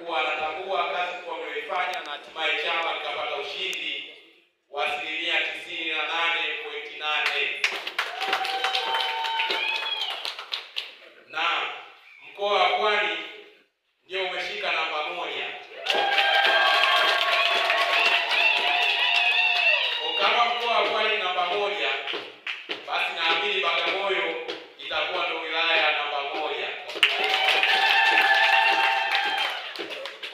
kuwa anatambua kazi kubwa mlioifanya na hatimaye chama kikapata ushindi wa 98.8. Na mkoa wa Pwani ndio umeshika namba 1. Kama mkoa wa Pwani namba 1, basi naamini Bagamoyo itakuwa ndio wilaya namba 1.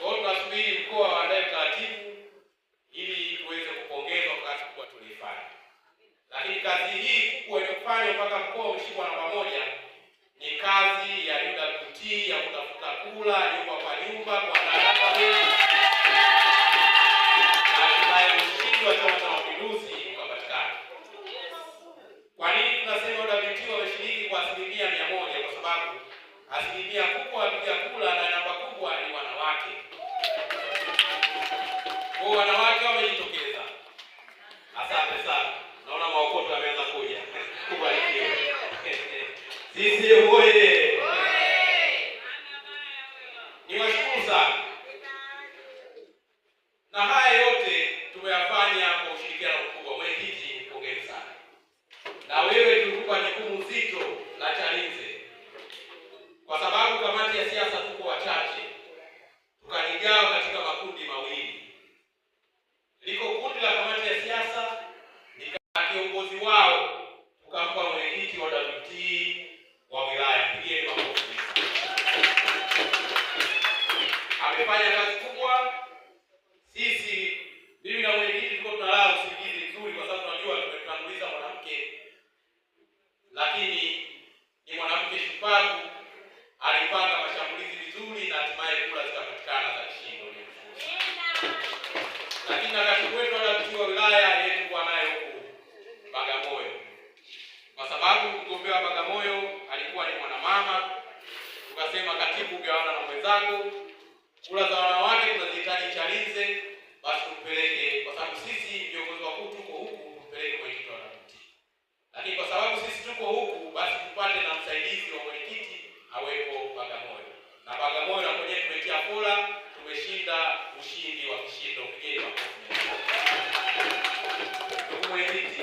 Kwa hiyo tunasubiri mkoa waandae taratibu ili tuweze kupongezwa kwa kazi kubwa tulifanya. Lakini kazi hii kubwa iliyofanywa mpaka mkoa umeshikwa namba 1 ni kazi ya UWT ya kutafuta kula nyumba kwa nyumba kwa database. Na ushindi wa Chama cha Mapinduzi ukapatikana. Kwa nini tunasema UWT wameshiriki kwa 100%? Kwa sababu asilimia kubwa wapiga kula na namba kubwa ni wanawake. Kwa wanawake wamejitokeza. Asante sana. Naona maokoto yameanza kuja. Kubarikiwe. Sisi hoye. Niwashukuru sana. Na haya yote tumeyafanya kwa ushirikiano mkubwa. Mwenyekiti, pongezi sana. Na wewe tulikupa jukumu zito la Chalinze. Kwa sababu kamati ya siasa tuko wachache, tukaligawa katika makundi mawili. Liko kundi la kamati ya siasa, na kiongozi wao tukampa mwenyekiti wa WT wa wilaya. Pigeni makofi. Amefanya kazi kubwa. Sisi mimi na mwenyekiti tuko tunalala usingizi nzuri kwa sababu tunajua tumetanguliza mwanamke, lakini ni mwanamke shupavu. Alipanga mashambulizi vizuri na hatimaye kula zikapatikana za kishindo. Lakini na katibu wetu wa wilaya yetu kwa naye huku Bagamoyo, kwa sababu mgombea wa Bagamoyo alikuwa ni mwanamama, tukasema katibu gawana na mwenzako, kula za wanawake tunazihitaji Chalinze, basi tumpeleke, kwa sababu sisi viongozi wakuu tuko huku, tumpeleke mwenyekiti wa WT. Lakini kwa sababu sisi tuko huku, basi tupate na msaidizi wa mwenyekiti awepo Bagamoyo. Na Bagamoyo na kwenye tumetia kula, tumeshinda ushindi wa kishindo. Pigeni makofi. Ndugu mwenyekiti,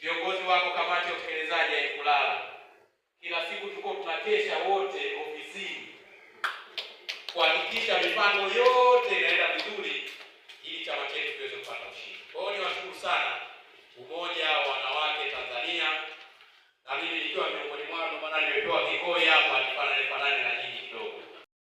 viongozi wako kamati ya utekelezaji haikulala. Kila siku tuko tunakesha wote ofisini kuhakikisha mipango yote inaenda